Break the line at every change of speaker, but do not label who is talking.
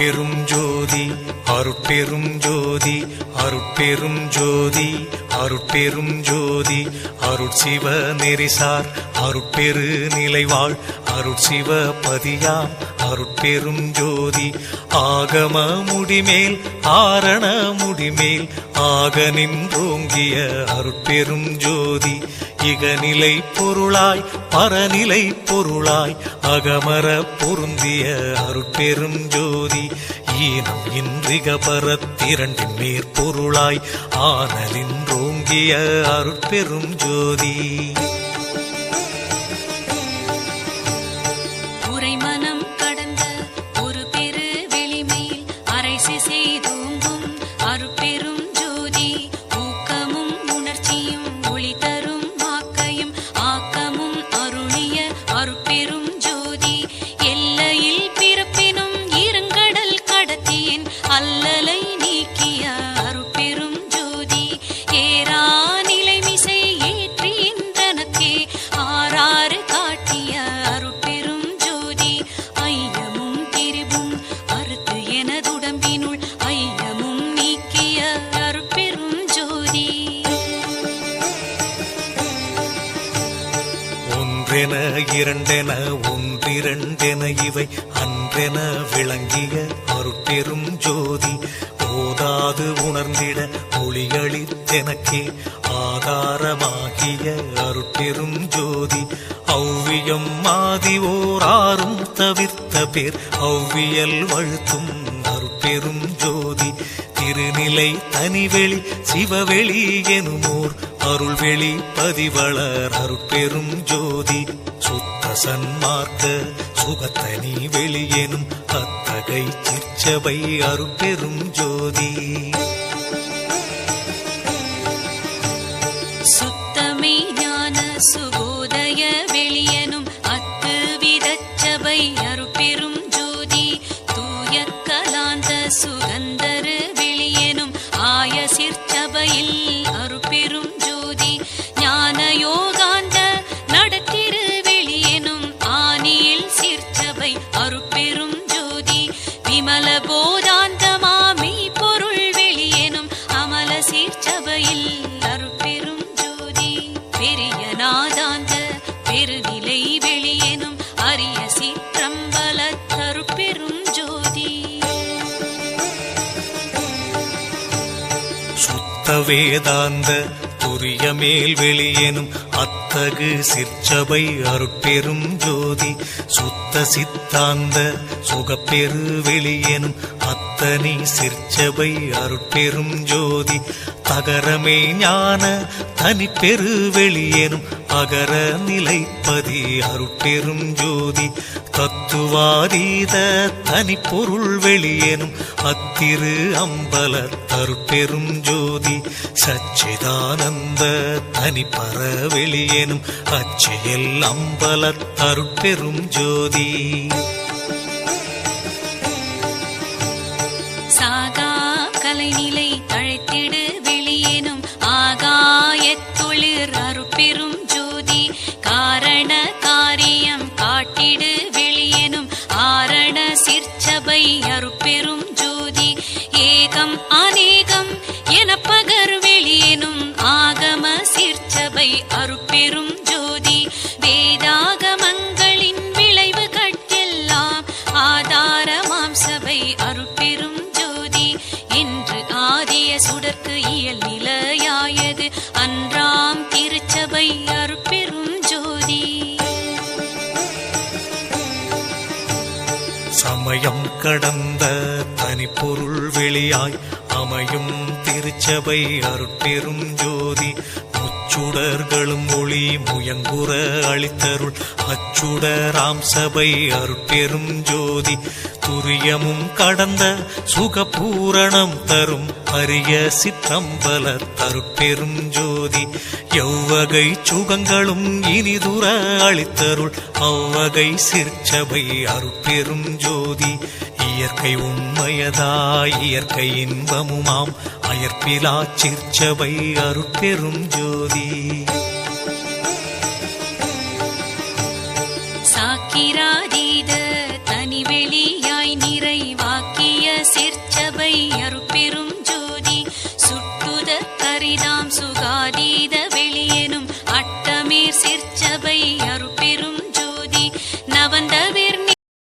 அருட்பெரும் ஜோதி அருட்பெரும் ஜோதி அருட்பெரும் ஜோதி அருட்பெரும் ஜோதி அருட்சிவ நெறிசார் அருட்பெரு நிலைவாழ் அருட்சிவ பதியாம் அருட்பெரும் ஜோதி ஆகம முடிமேல் ஆரண முடிமேல் ஆக நின்றோங்கிய அருட்பெரும் ஜோதி இகநிலை பொருளாய் பரநிலை பொருளாய் அகமர பொருந்திய அருட்பெரும் ஜோதி ஈனம் இன்றிக பரத்திரண்டின் மேற்பொருளாய் ஆனலின்றோங்கிய அருட்பெரும் ஜோதி
உரைமனம் கடந்த ஒரு பெரு வெளிமேல் அரைசி செய்தோங்கும் அருட்பெரும் ஜோதி ஊக்கமும் உணர்ச்சியும் ஒளி தரும் ஆக்கையும் ஆக்கமும் அருளிய அருட்பெரும் ஜோதி எல்லையில் பிறப்பினும் இருங்கடல் கடத்தியின் அல்லலை நீக்கிய அருட்பெரும் ஜோதி ஏரா நிலைமிசை ஏற்றின்றனக்கே ஆறாறு காட்டிய அருட்பெரும் ஜோதி ஐயமும் திரிவும் அறுத்து எனதுடம்பினுள் ஐயமும் நீக்கிய அருட்பெரும் ஜோதி
ஒன்றென இரண்டென ஒன்றிரண்டென இவை அன்றென விளங்கிய அருட்பெரும் ஜோதி ஓதாது உணர்ந்திட ஒளியளித்தெனக்கே ஆதாரமாகிய அருட்பெரும் ஜோதி ஔவியம் மாதி ஓராறும் தவிர்த்த பேர் ஔவியல் வழுத்தும் அருட்பெரும் ஜோதி திருநிலை தனிவெளி சிவவெளி எனுமோர் அருள்வெளி பதிவளர் அருட்பெரும் ஜோதி சுத்த சன்மார்க்க சுகத்தனி வெளியெனும் அத்தகை சிற்சபை அருட்பெரும் ஜோதி
சுத்தமே ஞான சுபோதய வெளியனும் அத்து விதச்சபை அருட்பெரும் ஜோதி தூய கலாந்த சுகந்தரு வெளியனும் ஆய சிற்சபையில் அருட்பெரும் ஜோதி ஞான யோகாந்த நடத்திரு வெளியனும் ஆனியில் சிற்சபை அருட்பெரும் ஜோதி விமல போதாந்தமாமை பொருள் வெளியனும் அமல சிற்சபையில் அருட்பெரும் ஜோதி பெரிய நாதாந்த பெருநிலை வெளியனும் அரிய சிற்றம்பல அருட்பெரும் ஜோதி
சுத்த வேதாந்த துரிய மேல் வெளியெனும் அத்தகு சிற்சபை அருட்பெரும் ஜோதி சுத்த சித்தாந்த சுகப்பெரு வெளியெனும் அத்தனி சிற்சபை அருட்பெரும் ஜோதி தகரமே ஞான தனிப்பெரு வெளியெனும் அகர நிலைப்பதி அருட்பெரும் ஜோதி தத்துவாதீத தனிப்பொருள் வெளியெனும் அத்திரு அம்பல அருட்பெரும் ஜோதி சச்சிதானந்த தனிப்பர வெளியெனும் அச்சியல் அம்பல அருட்பெரும் ஜோதி
சாகா கலைநிலை தழைத்திடு வெளியேனும் ஆகாயத்தொழிற் அருட்பெரும் ஜோதி காரண காரியம் காட்டிடு வெளியேனும் ஆரண சிற்சபை அருட்பெரும் ஜோதி ஏகம் அநேகம் என பகர் வெளியேனும் ஆகம சிற்சபை அருட்பெரும் ஜோதி வேதாகமங்களின் விளைவு கட்டெல்லாம் ஆதாரமாம் சபை அருட்பெரும் ஜோதி என்று ஆதிய சுடர்க்கு இயல் நிலையாயது அன்றாம் திருச்சபை அருட்பெரும் ஜோதி
சமயம் கடந்த தனிப்பொருள் வெளியாய் அமையும் திருச்சபை அருட்பெரும் ஜோதி முச்சுடர்களும் ஒளி முயங்குற அளித்தருள் அச்சுடராம் சபை அருட்பெரும் ஜோதி துரியமும் கடந்த சுகபூரணம் தரும் அரிய சிற்றம்பல அருட்பெரும் ஜோதி எவ்வகை சுகங்களும் இனிதுர அளித்தருள் அவ்வகை சிற்சபை அருட்பெரும் ஜோதி இயற்கை உண்மையதாய் இயற்கை இன்பமுமாம் அயற்பிலா சிற்சபை அருட்பெரும் ஜோதி
சாக்கிராதீத தனிவெளியாய் நிறைவாக்கிய சுகாதீத